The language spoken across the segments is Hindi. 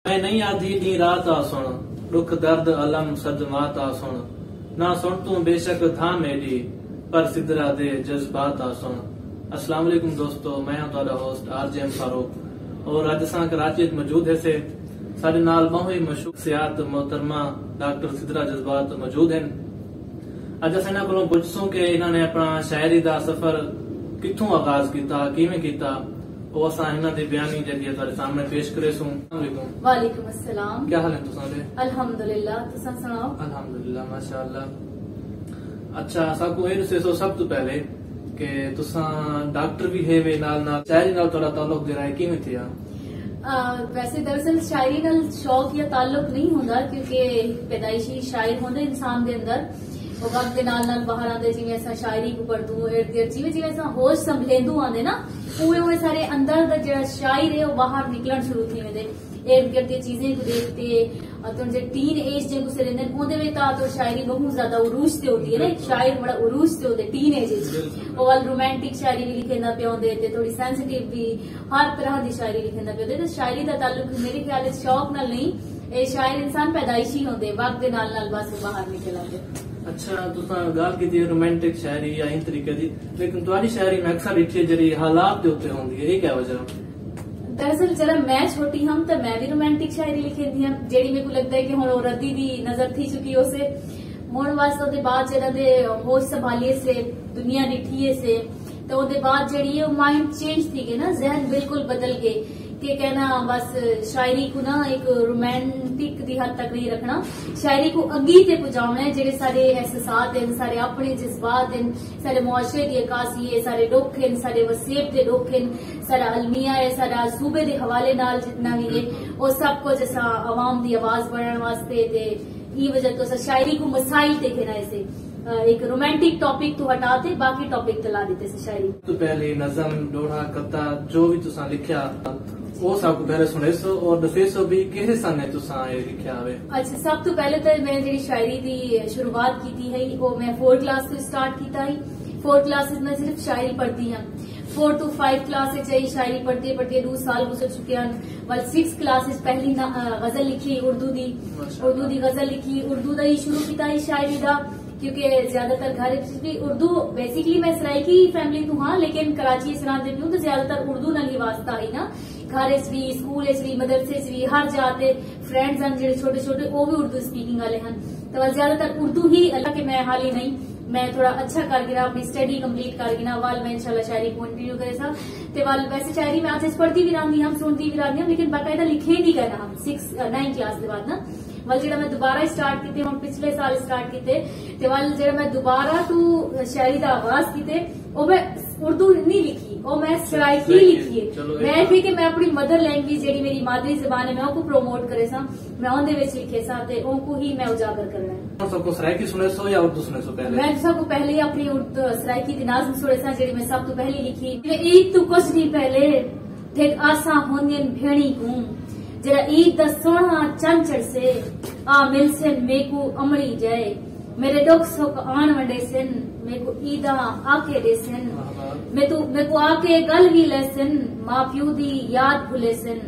मैं नहीं आधी दी रात आ सुन, दुख दर्द अलम सदमात आ सुन, ना सुन तू बेशक था मेरी, पर सिदरा दे जज्बात आ सुन। अस्सलाम वालेकुम दोस्तों, मैं हूं तुहाडा होस्ट RJ फारूक और अज असां कराची विच मौजूद है से साडे नाल बहुत ही मशहूर सियात मोहतरमा डॉक्टर सिदरा जज्बात मौजूद हैं। अज असां इन्हां कोलों पुछसूं कि इन्हां ने अपना शायरी दा सफर कित्थों आगाज कीता, किवें कीता, वो असां इन्हां दी बयानी जेहड़ी है तुहाडे सामने पेश करेसूं। वालेकुम अस्सलाम। क्या हाल है तुसां दे? अल्हम्दुलिल्लाह, तुसां सुनाओ? अल्हम्दुलिल्लाह माशाअल्लाह। अच्छा, साकू ये दसो सब तो पहले कि तुसां डॉक्टर भी है वे नाल नाल शायरी नाल तुहाडा ताल्लुक जेहड़ा है किवें थिया? वैसे दरअसल शायरी नाल शौक या ताल्लुक नहीं होंदा, क्योंकि पैदाइशी शायर होंदे इंसान दे अंदर। वो वक्त के नाल नाल बाहर आते, जिवें असां शायरी को पढ़दू इर्द गिर्द, जिवें जिवें असां होश संभलेंदू आंदे ना, उवें उवें सारे अंदर दा जेहड़ा शायर है वो बाहर निकलण शुरू थी वेंदे। इर्द गिर्द दी चीजें को देखते तो जे टीन एज जे गुजरे रहंदे ओदे विच तो शायरी बहुत ज्यादा उरूज ते होती है ना, शायर बड़ा उरूज ते होंदे टीन एज च। और रोमांटिक शायरी भी लिखेंदा पिया होंदे ते थोड़ी सेंसिटिव भी, हर तरह दी शायरी लिखेंदा पिया होंदे। ते शायरी दा ताल्लुक मेरे ख्याल च शौक नाल नहीं, ए शायर इंसान पैदाइशी होंदे, वक्त दे नाल नाल बस बाहर निकल आंदे। अच्छा, तुसां गल कीती रोमांटिक शायरी या इन तरीके दी, लेकिन तुहाडी शायरी में अक्सर इत्थे जेहड़ी हालात दे उत्ते होंदी है, ये क्या वजह? दरअसल जरा मैं छोटी हम तो मैं भी रोमांटिक शायरी लिखेंदी हम, जेड़ी मेरे को लगता है कि हुण ओ रद्दी दी नजर थी चुकी उसे हुण वास्ते। ओदे बाद जेड़ा दे होश संभालिए से, दुनिया डिठिए से, तो ओदे बाद जेड़ी है माइंड चेंज थी गए ना, जहन बिल्कुल बदल गए कि कहना बस शायरी को ना एक रोमांटिक दी हद तक नहीं रखना, शायरी को अग्गी ते पुजाना है। जेड़े सारे एहसासात हैं, सारे अपने जज्बात हैं, सारे मुआशरे दी अक्कासी है, सारे दुख हैं, सारे वसीयत दे दुख हैं, सारा अलमिया है, सारा सूबे दे हवाले नाल जितना भी है, वो सब कुछ असा अवाम दी आवाज बढ़ाने वास्ते ते ई वजह तो शायरी को मसाइल ते कहना ऐसे एक रोमांटिक टॉपिक तो हटाते बाकी टॉपिक तला देते से शायरी। तो पहले नज़म दोहा कता जो भी तुसां लिखिया वो सब पहले सुनेसो और दसेसो भी किस सन है तुसां ये लिखिया होवे? अच्छा, सब तो पहले तो मैं जेडी शायरी दी शुरुआत की थी है वो मैं 4th क्लास से स्टार्ट कीता है। 4th क्लास में सिर्फ शायरी पढ़ती हूं, 4 to 5 क्लास शायरी पढ़ते पढ़ते 2 साल गुजर चुके हैं। वाल 6 क्लास पहली गजल लिखी उर्दू दी गजल लिखी, उर्दू दा ही शुरू किया शायरी दा, क्योंकि ज्यादातर घर उर्दू बेसिकली मैं सराइकी फैमिली तू हाँ, लेकिन कराची सरांदे हूं तो ज्यादातर उर्दू नाल ही वास्ता है ना। घर भी, स्कूल भी, मदरसे भी, हर जाते फ्रेंड्स हैं जो छोटे छोटे वो भी उर्दू स्पीकिंग वाले हैं, तो ज्यादातर उर्दू ही। अल्लाह के मैं हाल ही नहीं, मैं थोड़ा अच्छा कर गिना, अपनी स्टडी कंप्लीट कर गिना, वाल मैं इंशाल्लाह शायरी कंटिन्यू करे सा ते वाल। वैसे शायरी में आज पढ़ती भी रही हम, सुनती भी रही हम, लेकिन बाकायदा लिखे नहीं करना हम 9 क्लास के बाद ना। वाल जेड़ा मैं दोबारा स्टार्ट किते हम पिछले साल स्टार्ट किते ते वाल जेड़ा मैं दोबारा तू शायरी दा आगाज किते वो मैं उर्दू नहीं लिखी, वो मैं सराइकी लिखी है। मैं थी कि मैं अपनी मदर लैंग्वेज जेड़ी मेरी मादरी जबान है मैं उसको प्रमोट करे सा, मैं उनदे विच लिखे सा ते उनको ही मैं उजागर करना है। सबको सराइकी सुनेसो या उर्दू सुनेसो? पहले मैं सबको पहले ही अपनी सराइकी दी नाज़म सुने सा जेड़ी मैं सब तो पहले लिखी। ईद तो कुछ नहीं पहले ठेक आसा होंदियन भेणी को, जरा ईद दा सोना चंचड़ से आ मिल से मेको अमड़ी जाए, मेरे दुख सुख आन वंडे सिन मेको ईदा आके दे सिन, मेको आके गल भी ले सिन, मां प्यू दी याद भूले सिन,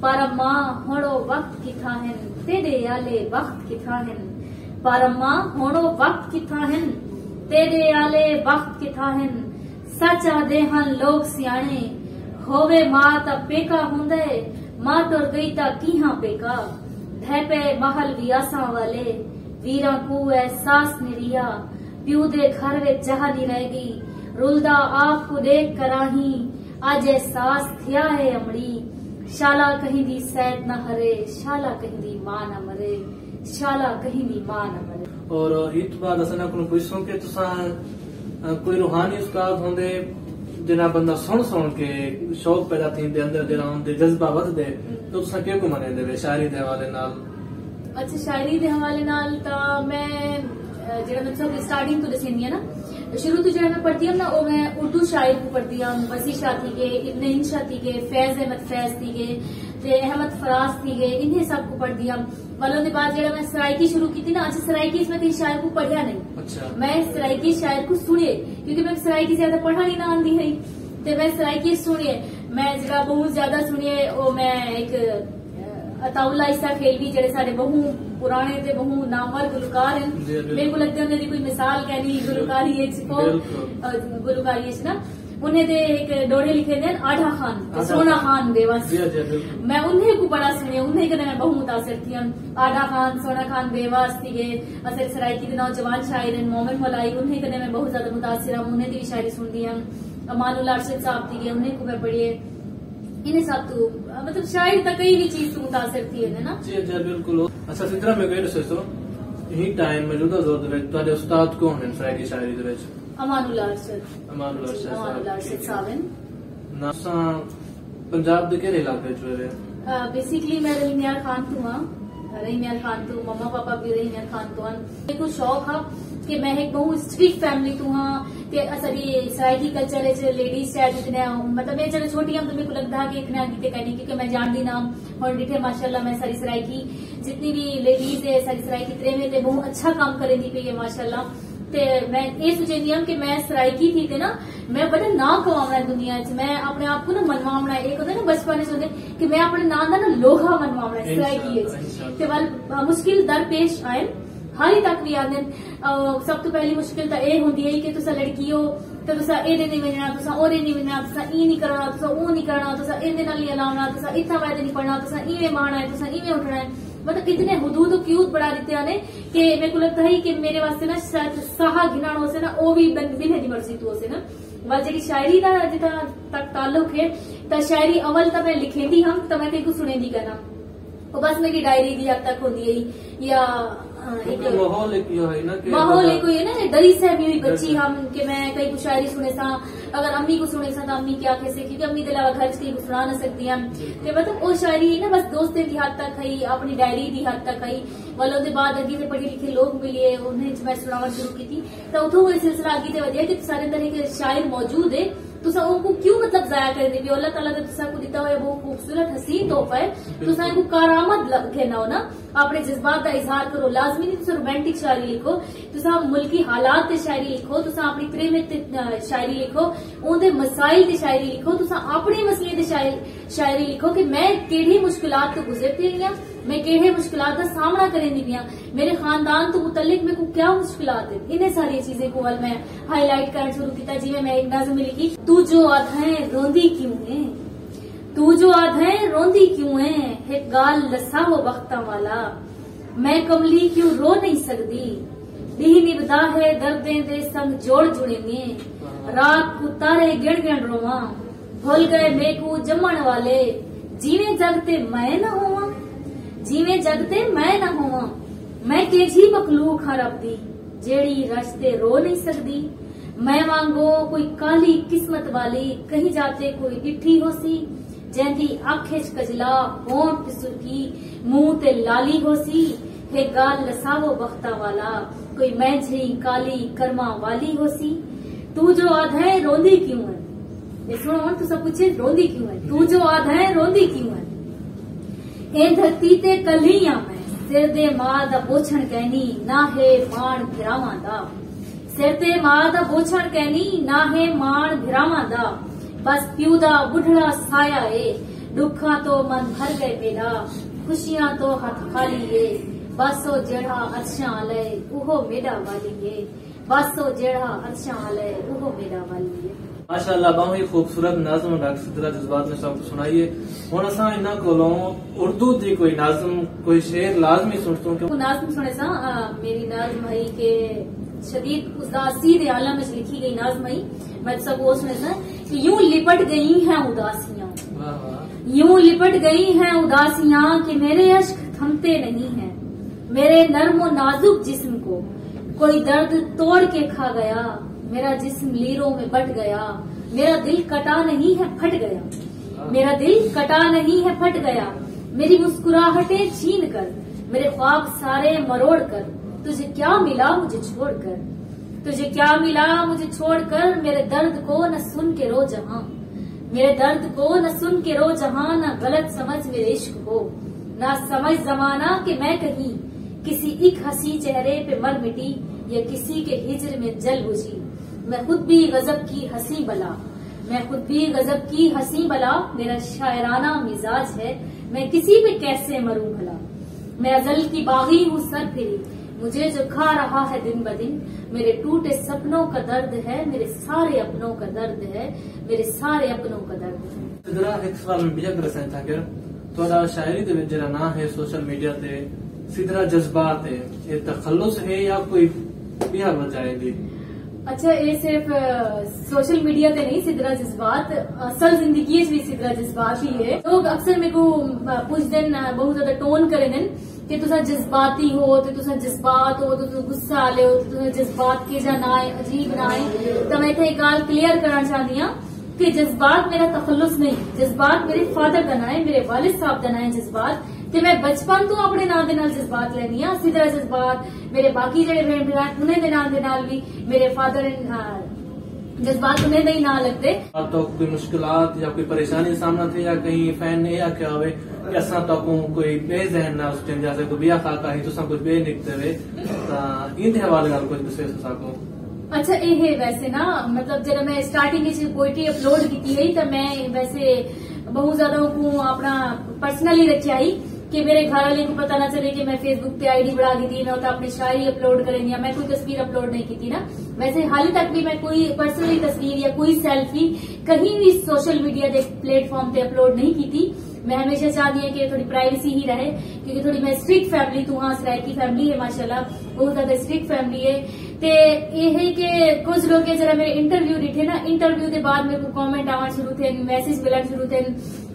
पर मां होड़ो वक्त किथा हन तेरे आले वक्त किथा हन, पर मां होड़ो वक्त किथा हन तेरे आले वक्त किथा हन, सच आदे हन लोग सियाणे होवे मां ता पेका हुंदे, मां तुर गई ता कीहां पेका, धैपे महल वियासा वाले वीरा को एहसास निरिया, प्यू दे घर वे चाह नहीं रहेगी, रुलदा आप को देख कराही आज एहसास थिया है अमड़ी, शाला कहीं दी सैद न हरे, शाला कहीं दी मां न मरे, शाला कहीं दी मां न मरे। और इत बाद असां को पुछूं कि तुसां कोई रूहानी उस्ताद होंदे जिन्ना बंदा सुन सुन के शौक पैदा थींदे अंदर जेड़ा होंदे जज्बा वधदे, तो तुसां के को मनेंदे वे शायरी दे हवाले नाल? अच्छा, शायरी दे हवाले नाल ता मैं जेड़ा मैं सब स्टार्टिंग तो दसेंदी है ना, शुरू तो जेड़ा मैं पढ़ती हूं ना वो मैं उर्दू शायर को पढ़ती हूं, वसी शाह थी के, इब्ने इंशा थी के, फैज अहमद फैज थी के, ते अहमद फराज थी के, इन्हें सबको पढ़ती हूं। वालों के बाद जेड़ा मैं सराइकी शुरू की थी ना, अच्छा सराइकी इसमें कहीं शायर को पढ़िया नहीं। अच्छा। मैं सराइकी शायर को सुनिए, क्योंकि मैं सराइकी ज्यादा पढ़ा नहीं ना आंदी है, तो मैं सराइकी सुनिए, मैं जरा बहुत ज्यादा सुनिए वो मैं एक अताउल्ला ईसा खेलवी जेडे साडे बहु पुराने ते बहु नामवर गुलकार हैं। मेरे को लगता है उन्हें कोई मिसाल कहनी गुलकारी गुलकारी ना उन्हें दे एक डोड़े लिखे थे आधा खान सोना खान बेवस। मैं उन्हें को बड़ा सुने उन्हें कने मैं बहु मुतासिर थी। आधा खान सोना खान बेवस थी असर सराइकी के नौजवान शायर मोमिन मलाई उन्हें कने मैं बहुत ज्यादा मुतासिर हूँ। उन्हें दी शायरी सुन दी अमानुल्लाह अरशद साहब थी उन्हें को मैं पढ़िए इन्हें सब तो मतलब शायद तक कई भी चीज मुतासिर थी है ना। जी जी बिल्कुल। अच्छा सिद्रा में कह रहे सो यही टाइम मौजूदा दौर दे विच तुहाडे उस्ताद कौन हैं शायरी शायरी दे विच? अमानुल्लाह अरशद साहब हैं। नासा पंजाब दे केड़े इलाके च रहे? बेसिकली मैं रहीमियार खान तो हां रहीमियार खान तो मम्मा पापा भी रहीमियार खान तो हैं। मेरे को शौक है कि मैं एक बहुत स्ट्रिक्ट फैमिली तो हाँ कि असली सराइकी कल्चर च लेडीज शायद इतने मतलब मैं चलो छोटी हम तो मेरे को लगता है कि इतने आगे कहनी क्योंकि मैं जानती ना और डिठे माशाल्लाह मैं सारी सराइकी जितनी भी लेडीज है सारी सराइकी त्रे में बहुत अच्छा काम करेंगी पे माशाल्लाह। ते मैं ये सोचती हूँ कि मैं सराइकी थी ते ना मैं बड़ा ना कमावना दुनिया च मैं अपने आप को ना मनवावना एक होता है ना बचपन सोचते कि मैं अपने नाम का ना लोहा मनवावना सराइकी मुश्किल दरपेश आए हाली तक भी आते सब तो पहली मुश्किल तो यह होंगी है कि तुसा लड़की हो तो तुसा एदे नहीं मिलना तुसा ओरे नहीं मिलना तुसा ई नहीं करना तुसा वो नहीं करना तुसा एदे नाल नहीं लाना तुसा इतना वायदे नहीं पढ़ना तुसा इवें मारना है तुसा इवें उठना है मतलब इतने हुदूद क्यूत बढ़ा देते ने कि मेरे को लगता है कि मेरे वास्ते ना साहा घिनाणो से ना वो भी बिन्हे नहीं मर्जी तो से ना वल जी शायरी का जितना तक ताल्लुक है तो शायरी अवल तो मैं लिखेंदी हम तो मैं कहीं को सुनेंदी करना वो बस मेरी डायरी दी हद तक होती है या माहौल एक है ना डरी सहमी हुई बच्ची हम कि मैं कहीं को शायरी सुने सा अगर अम्मी को सुने सा तो अम्मी क्या कैसे क्योंकि अम्मी के अलावा घर कहीं को सुना ना सकती हम मतलब वो शायरी ना बस दोस्तें की हद तक है अपनी डायरी की हद तक है वालों के बाद अगे से पढ़े लिखे लोग मिले उन्हें मैं सुनाना शुरू की थी तो उठो वो सिलसिला आगे से वधिया कि सारे तरह के शायर मौजूद है तुसा उनको क्यों मतलब जाया कर दी अल्लाह ताला ने तुसा को दिता हुआ बहुत खूबसूरत हसीन तोहफा है तुसा को करामत कहना हो ना अपने जज्बात का इजहार करो लाजमी नहीं तुसा रोमांटिक शायरी लिखो तुसा मुल्की हालात ते शायरी लिखो तुसा अपनी प्रेम शायरी लिखो उनके मसाइल की शायरी लिखो तुसा अपने मसले की शायरी लिखो कि मैं केड़ी मुश्किलात तो गुजरती रही हूं मैं केड़े मुश्किलात का सामना करेंदी पिया मेरे खानदान तो मुतल्लिक मेरे को क्या मुश्किलात है इन्हें सारी चीजें को मैं हाईलाइट करना शुरू किया जिਵੇਂ मैं एक नज़्म लिखी तू जो आधाएं रोंदी क्यों है तू जो आधाएं रोंदी क्यों है गाल लसा वो वक्ता वाला मैं कमली क्यों रो नहीं सकती दी निभदा है दर्दें दे संग जोड़ जुड़े में रात को तारे गिण गिण रोवा भूल गए मेकू जमण वाले जीवे जगते मैं न होवा जीवे जगते मैं न होवा मैं केजी मखलूक हाँ रब दी जेड़ी रस्ते रो नहीं सकती मैं मांगो कोई काली किस्मत वाली कहीं जाते कोई डिठी होसी जैंदी आखे च कजला होंठ सुर्खी मुंह ते लाली होसी हे गाल लसावो बख्ता वाला कोई मैं झई काली कर्मा वाली होसी तू जो आधे रोंदी क्यों है ये सुनो मन तो सब पूछे रोंदी क्यों है तू जो आधे रोंदी क्यों है ए धरती ते कलियां मैं सिर दे मां दा पोछण कहनी ना है माण भिरावां दा सिर ते मां दा पोछण कहनी ना है माण भिरावां दा बस प्यू दा बुढ़ड़ा साया है दुखा तो मन भर गए मेरा खुशियां तो हथ खाली है बसो जेड़ा अर्शां आले उहो मेरा वाली है बसो जेड़ा अर्शां आले उहो मेरा वाली है। माशाअल्लाह बहुत ही खूबसूरत नाज़म डॉक्टर सिद्रा जज्बात ने सब सुनाइए हुण असां इन्हां कोलों उर्दू दी कोई नाज़म कोई शेर लाजमी सुनतो कि नाज़म सुने सा मेरी नाज़म है के शदीद उदासी दे आलम में लिखी गई नाज़म है मैं सब वो सुने सा कि यूं लिपट गई हैं उदासियां यूं लिपट गई हैं उदासियां कि मेरे अश्क थमते नहीं हैं मेरे नर्म नाजुक जिस्म को कोई दर्द तोड़ के खा गया मेरा जिस्म लीरों में बट गया मेरा दिल कटा नहीं है फट गया मेरा दिल कटा नहीं है फट गया मेरी मुस्कुराहटें छीन कर मेरे ख्वाब सारे मरोड़ कर तुझे क्या मिला मुझे छोड़कर तुझे क्या मिला मुझे छोड़कर मेरे दर्द को न सुन के रो जहां मेरे दर्द को न सुन के रो जहां न गलत समझ मेरे इश्क हो न समझ जमाना कि मैं कहीं किसी एक हंसी चेहरे पे मर मिटी या किसी के हिज्र में जल बुझी मैं खुद भी गजब की हंसी बला मैं खुद भी गजब की हंसी बला मेरा शायराना मिजाज है मैं किसी पे कैसे मरूं भला। मैं अजल की बागी हूँ सर फिरी, मुझे जो खा रहा है दिन ब दिन। मेरे टूटे सपनों का दर्द है, मेरे सारे अपनों का दर्द है, मेरे सारे अपनों का दर्द है। सिदरा एक सवाल मैं बिया कर सकता कि थोड़ा शायरी दे विच जरा ना है सोशल मीडिया ते सिदरा जज्बात है, ये तखल्लुस है या कोई बिया वजह है दी? अच्छा, ये सिर्फ सोशल मीडिया ते नहीं सिदरा जज्बात, असल जिंदगी भी सिदरा जज्बात ही है। लोग अक्सर मेरे को पूछते हैं, बहुत ज्यादा टोन करे दिन कि तुसा जज्बाती हो, तो तुसा जज्बात हो, तो गुस्सा आले हो, तो तुसा जज्बात के जा ना आए, अजीब ना आए। तो मैं इतने गाल क्लियर करना चाहती हूँ कि जज्बात मेरा तखल्लुस नहीं, जज्बात मेरे फादर का ना है, मेरे वालिद साहब का ना है जज्बात। ते मैं बचपन तो अपने नाम दे नाल जज्बात लैनी आ, सिदरा जज्बात मेरे बाकी जेडे भैन भरा उन्हें दे नाम दे नाल भी मेरे फादर जज्बात उन्हें नहीं ना लगते। तो कोई मुश्किलात या कोई परेशानी सामना थे या कहीं फैन ने या क्या हुए कि असा तो कोई बेजहन ना उस टाइम जैसे कोई बिया खाका ही तुसा कुछ बे निकते हुए इन हवाले नाल कुछ दसे सको। अच्छा, ये है वैसे ना, मतलब जब मैं स्टार्टिंग पोइट्री अपलोड की है तो मैं वैसे बहुत ज्यादा अपना पर्सनली रखा ही कि मेरे घर वाले को पता ना चले कि मैं फेसबुक पे आईडी बढ़ा दी थी, मैं तो अपनी शायरी अपलोड करेंगे या मैं कोई तस्वीर अपलोड नहीं की थी ना। वैसे हाल तक भी मैं कोई पर्सनली तस्वीर या कोई सेल्फी कहीं भी सोशल मीडिया के प्लेटफॉर्म पे अपलोड नहीं की थी। मैं हमेशा चाहती है कि थोड़ी प्राइवेसी ही रहे, क्योंकि थोड़ी मैं स्ट्रिक्ट फैमिली तू हाँ सराय की फैमिली है माशाल्लाह, बहुत ज्यादा स्ट्रिक्ट फैमिली है। ते ये है कि कुछ लोग जरा मेरे इंटरव्यू दिखे ना, इंटरव्यू के बाद मेरे को कमेंट आना शुरू थे, मैसेज मिलना शुरू थे,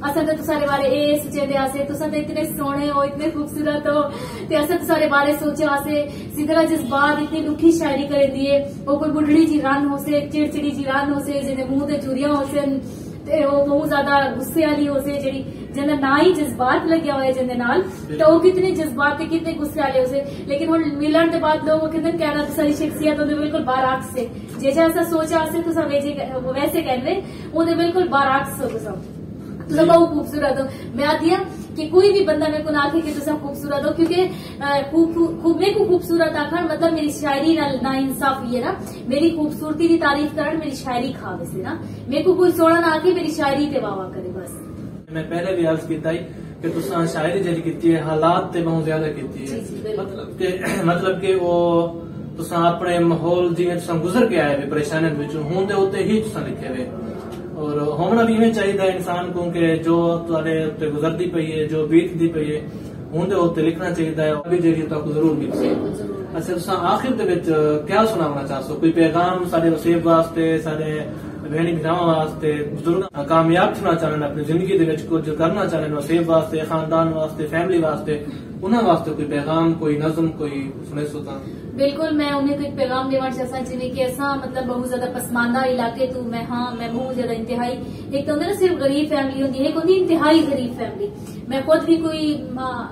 असा तो सारे बारे ए सोचे आसे, तुसा तो इतने सोने हो, इतने खूबसूरत हो, ते असा तो सारे बारे सोचे आसे। सिदरा जज्बात इतनी दुखी शायरी करे दिए, वो कोई बुढ़ड़ी जी रन हो से, चिड़चिड़ी जी रन हो से, जिन्हें मुंह ते चूरिया हो से, ते वो बहुत ज्यादा गुस्से वाली हो से, जी जिन्हें ना ही जज्बात लगे हुए जिंदे नाल, तो वो कितने जज्बात थे, कितने गुस्से वाले हो से। लेकिन वो मिलन के बाद लोग कहते कहना तो सारी शख्सियत होते बिल्कुल बाराक्स से, जैसे ऐसा सोचा से तुसा वैसे कह रहे उन्हें बिल्कुल बाराक्स हो तुसा बहुत खूबसूरत हो। मैं आती है कि कोई भी बंदा मेरे को ना आखे कि तुसा खूबसूरत हो, क्योंकि मेरे को खूबसूरत आखर मतलब मेरी शायरी ना इंसाफी है ना, मेरी खूबसूरती की तारीफ कर मेरी शायरी खावे से ना, मेरे को कोई सोना ना आके मेरी शायरी ते वावा करे बस। मैं पहले भी अर्ज किया कि तुसा शायरी जरी की है हालात ते बहुत ज्यादा की है, मतलब के वो तुसा अपने माहौल जिवें तुसा गुजर के आए परेशानियों विचों होंदे होते ही तुसा लिखे हुए, और होना भी इवें चाहिए इंसान को कि जो तुहाडे उत्ते गुजरदी पई है, जो बीतदी पई है, होंदे होते लिखना चाहिए है, अभी जरिए तो जरूर लिखी। अच्छा, तुसा आखिर दे विच क्या सुनाना चाहते हो? कोई पैगाम साडे वसीब वास्ते, साडे भैनी भरावां वास्ते, बुजुर्ग कामयाब होना चाहते अपनी जिंदगी दे विच कुछ करना चाहते वसीब वास्ते, खानदान वास्ते, फैमिली वास्ते, उन्हां वास्ते कोई पैगाम, कोई नज़म, कोई सुने सुता? बिल्कुल, मैं उन्हें कोई पैगाम देना चाहता जिन्हें कि ऐसा मतलब बहुत ज्यादा पसमानदा इलाके तू मैं बहुत ज्यादा इंतहाई, एक तो ना सिर्फ गरीब फैमिली होती है, एक होती इंतहाई गरीब फैमिली। मैं खुद भी कोई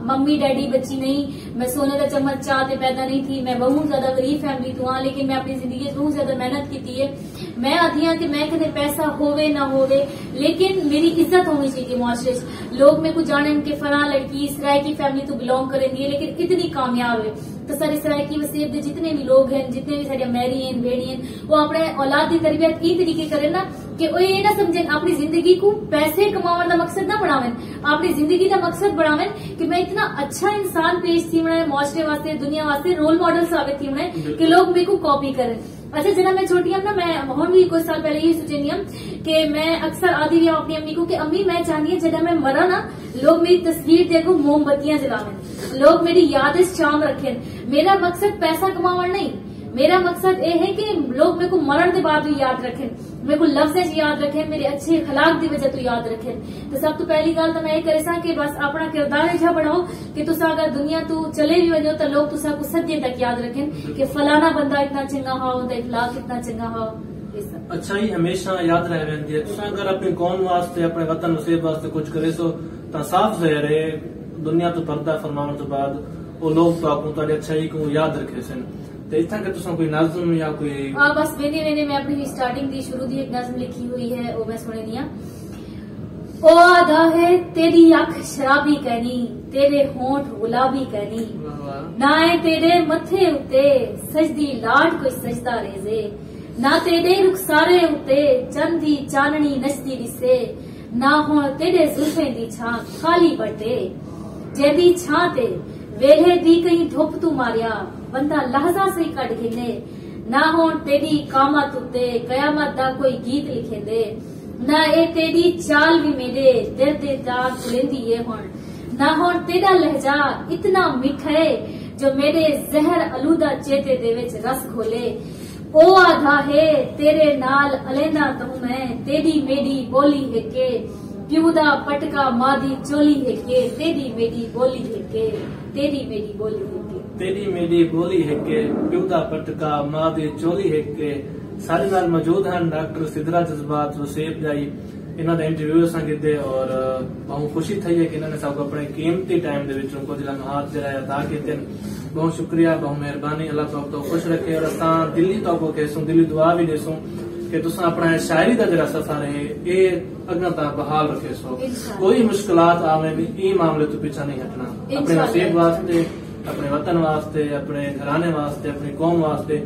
मम्मी डैडी बच्ची नहीं, मैं सोने का चम्मच चाहते पैदा नहीं थी, मैं बहुत ज्यादा गरीब फैमिली तू हाँ, लेकिन मैं अपनी जिंदगी बहुत ज्यादा मेहनत की है। मैं आती हाँ कि मैं कदे पैसा होवे ना होवे, लेकिन मेरी इज्जत होनी चाहिए मुआशरे, लोग मेरे को जाने के फला लड़की सराय की फैमिली तो बिलोंग करेंगी, लेकिन इतनी कामयाब है। तो सारे सराय की वसीयत के जितने भी लोग हैं, जितने भी सारी मैरी हैं, बेड़ी हैं, वो अपने औलाद की तरबियत ई तरीके करें ना कि वो ये ना समझें अपनी जिंदगी को पैसे कमाने का मकसद ना बनावें, अपनी जिंदगी का मकसद बनावें कि मैं इतना अच्छा इंसान पेश थी मैं मुआशरे वास्ते, दुनिया वास्ते रोल मॉडल साबित थी मैं कि लोग मेरे को कॉपी करें। अच्छा, जना मैं छोटी हूँ ना, मैं हम भी कुछ साल पहले ही सोचनी हूँ कि मैं अक्सर आती रही अपनी अम्मी को कि अम्मी मैं चाहती हूँ जब मैं मरा ना लोग मेरी तस्वीर देखो, मोमबत्तियां जलावें, लोग मेरी यादें शाम रखें। मेरा मकसद पैसा कमाना नहीं, मेरा मकसद ये है कि लोग मेरे को मरण के बाद भी याद रखें, मेरे को लफ्ज़ याद रखें, मेरे अच्छे अखलाक की वजह तो याद रखें। तो सब तो पहली गल तो मैं ये करे सा कि बस अपना किरदार ऐसा बनाओ कि तुसा अगर दुनिया तू चले भी वजो तो लोग तुसा को सदिये तक याद रखें कि फलाना बंदा इतना चंगा हो, उनका इखलाक इतना चंगा हो। अच्छा ही हमेशा याद रह रही है। तुसा अगर अपनी कौम वास्ते, अपने वतन वसीब वास्ते कुछ करे सो तो साफ ज़ाहिर है दुनिया तो पर्दा फरमाने तो बाद वो लोग तो आपको तुहाडी अच्छाई को याद रखे सन। तो इस तरह के तुसा कोई नज़म या कोई बस वेने मैं अपनी स्टार्टिंग दी शुरू दी एक नज़म लिखी हुई है, वो मैं सुने दिया। ओ आधा है तेरी अख शराबी कहनी, तेरे होंठ गुलाबी कहनी, ना है तेरे मथे उत्ते सजदी लाड कोई सजदा रेजे, ना तेरे रुखसारे उत्ते चंदी चाननी नचदी दिसे, ना हुण तेरे जुल्फें दी छां काली बटे जेदी छां ते वेले दी कई धुप तू मारिया बंदा लहजा सही कट गिने ना हुण तेरी कामत उत्ते कयामत दा कोई गीत लिखेंदे ना ए तेरी चाल भी मेरे दिल दे तार चलेंदी है हुण ना हुण तेरा लहजा इतना मीठा है जो मेरे जहर अलूदा चेते दे विच रस खोले ओ आधा है तेरे नाल अलेंदा तहूं मैं तेरी मेरी बोली है के प्यू दा पटका मां दी चोली है के तेरी मेरी बोली है के तेरी मेरी बोली है के तेरी मेरी बोली है के प्यू दा पटका मां दी चोली है के सारे नाल मौजूद हैं डॉक्टर सिदरा जज्बात वसेब जाई इन्हां दा इंटरव्यू असां कीते और बहुत खुशी थी है कि इन्होंने सब अपने कीमती टाइम दे विच कुछ लम्हात जरा अदा कीते बहुत शुक्रिया बहुत मेहरबानी अल्लाह पाक तो खुश रखे और असां दिल्ली तो को कहसूं दिल्ली दुआ भी देसूं कि तुसां अपना शायरी दा जरा सफा रहे ये अगना ता बहाल रखे सो कोई मुश्किलात आवे भी ई मामले तो पीछा नहीं हटना अपने नसीब वास्ते अपने वतन वास्ते अपने घराने वास्ते अपनी कौम वास्ते